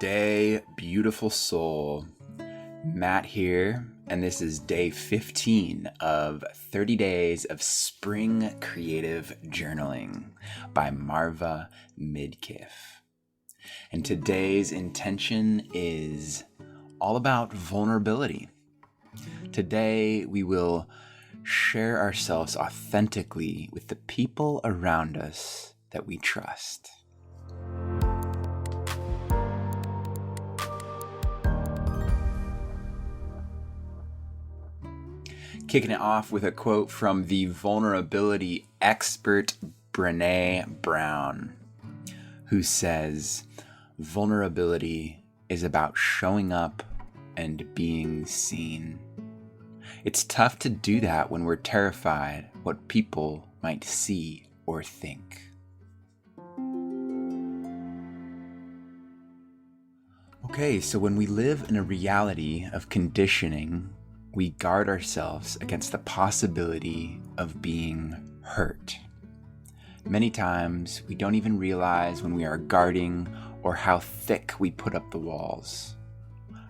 day, beautiful soul. Matt here, and this is day 15 of 30 Days of Spring Creative Journaling by Marva Midkiff. And today's intention is all about vulnerability. Today, we will share ourselves authentically with the people around us that we trust. Kicking it off with a quote from the vulnerability expert Brené Brown, who says, "Vulnerability is about showing up and being seen. It's tough to do that when we're terrified what people might see or think." Okay, so when we live in a reality of conditioning, we guard ourselves against the possibility of being hurt. Many times, we don't even realize when we are guarding or how thick we put up the walls.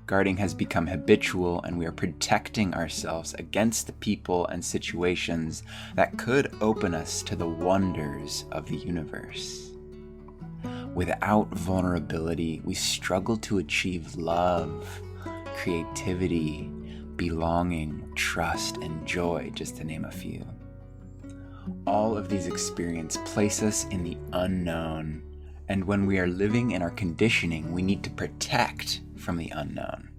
Guarding has become habitual, and we are protecting ourselves against the people and situations that could open us to the wonders of the universe. Without vulnerability, we struggle to achieve love, creativity, belonging, trust, and joy, just to name a few. All of these experiences place us in the unknown, and when we are living in our conditioning, we need to protect from the unknown.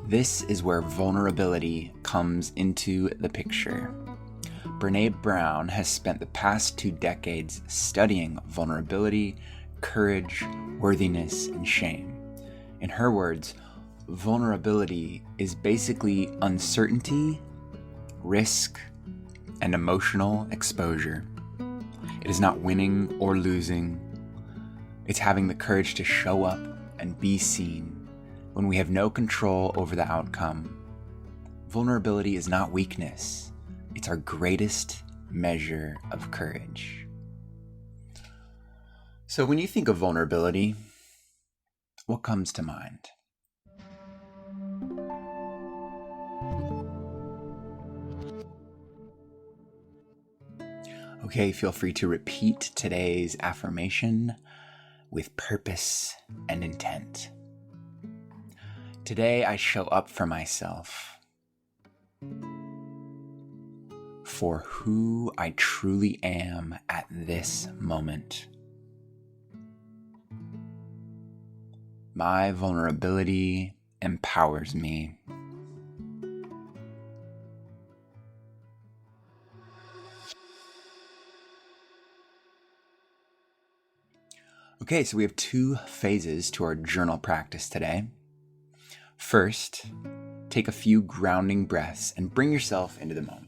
This is where vulnerability comes into the picture. Brené Brown has spent the past 2 decades studying vulnerability, courage, worthiness, and shame. In her words, vulnerability is basically uncertainty, risk, and emotional exposure. It is not winning or losing. It's having the courage to show up and be seen when we have no control over the outcome. Vulnerability is not weakness. It's our greatest measure of courage. So when you think of vulnerability, what comes to mind? Okay, feel free to repeat today's affirmation with purpose and intent. Today, I show up for myself, for who I truly am at this moment. My vulnerability empowers me. Okay, so we have 2 phases to our journal practice today. First, take a few grounding breaths and bring yourself into the moment.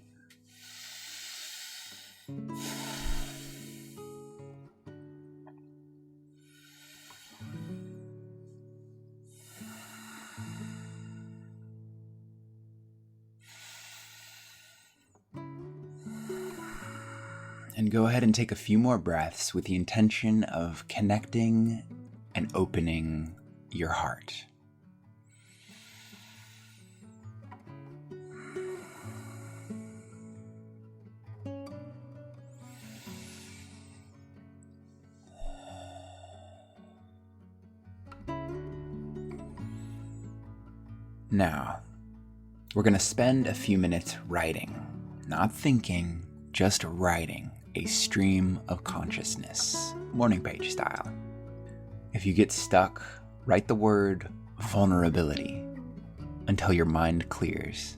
And go ahead and take a few more breaths with the intention of connecting and opening your heart. Now, we're going to spend a few minutes writing, not thinking, just writing. A stream of consciousness, morning page style. If you get stuck, write the word vulnerability until your mind clears.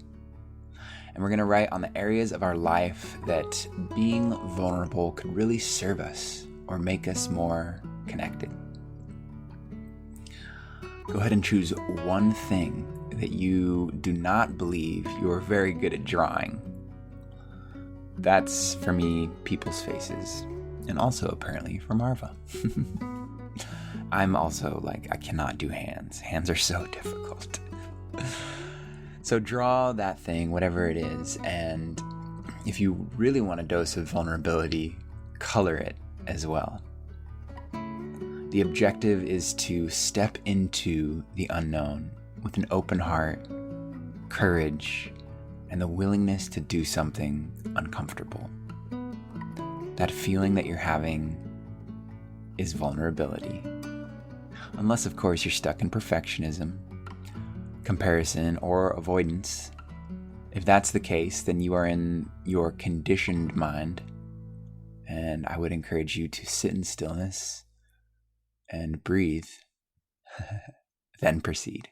And we're going to write on the areas of our life that being vulnerable could really serve us or make us more connected. Go ahead and choose one thing that you do not believe you're very good at drawing. That's, for me, people's faces, and also apparently for Marva. I'm also I cannot do hands. Hands are so difficult. So draw that thing, whatever it is, and if you really want a dose of vulnerability, color it as well. The objective is to step into the unknown with an open heart, courage, and the willingness to do something uncomfortable. That feeling that you're having is vulnerability. Unless, of course, you're stuck in perfectionism, comparison, or avoidance. If that's the case, then you are in your conditioned mind, and I would encourage you to sit in stillness and breathe, then proceed.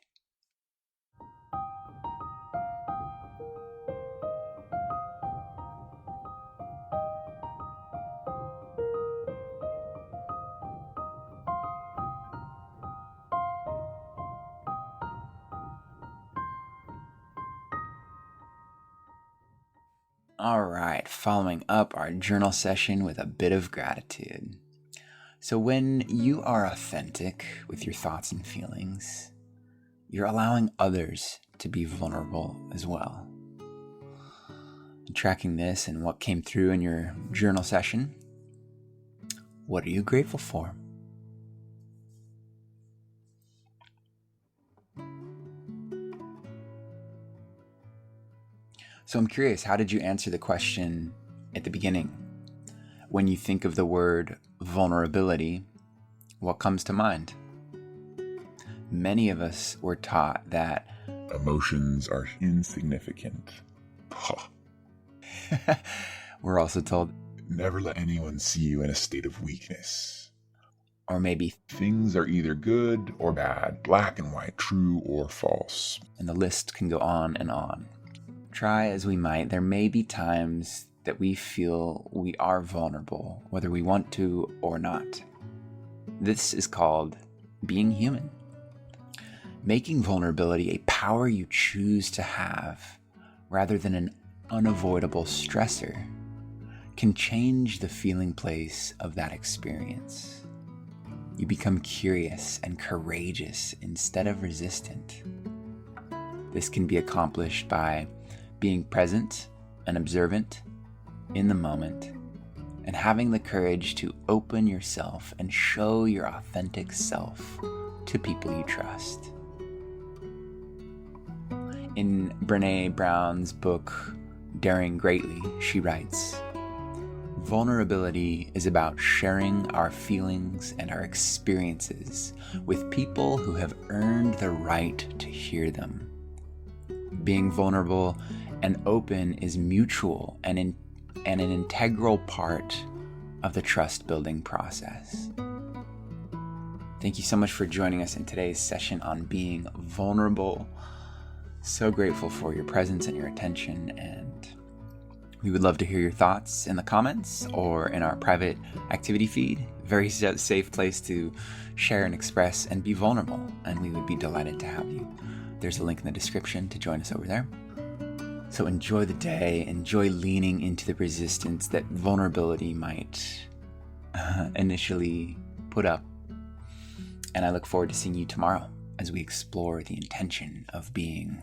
All right, following up our journal session with a bit of gratitude. So when you are authentic with your thoughts and feelings, you're allowing others to be vulnerable as well. And tracking this and what came through in your journal session, what are you grateful for? So I'm curious, how did you answer the question at the beginning? When you think of the word vulnerability, what comes to mind? Many of us were taught that emotions are insignificant. We're also told, never let anyone see you in a state of weakness. Or maybe things are either good or bad, black and white, true or false. And the list can go on and on. Try as we might, there may be times that we feel we are vulnerable, whether we want to or not. This is called being human. Making vulnerability a power you choose to have, rather than an unavoidable stressor, can change the feeling place of that experience. You become curious and courageous instead of resistant. This can be accomplished by being present and observant in the moment, and having the courage to open yourself and show your authentic self to people you trust. In Brené Brown's book, Daring Greatly, she writes, "Vulnerability is about sharing our feelings and our experiences with people who have earned the right to hear them. Being vulnerable and open is mutual and an integral part of the trust-building process." Thank you so much for joining us in today's session on being vulnerable. So grateful for your presence and your attention, and we would love to hear your thoughts in the comments or in our private activity feed. Very safe place to share and express and be vulnerable, and we would be delighted to have you. There's a link in the description to join us over there. So enjoy the day, enjoy leaning into the resistance that vulnerability might initially put up. And I look forward to seeing you tomorrow as we explore the intention of being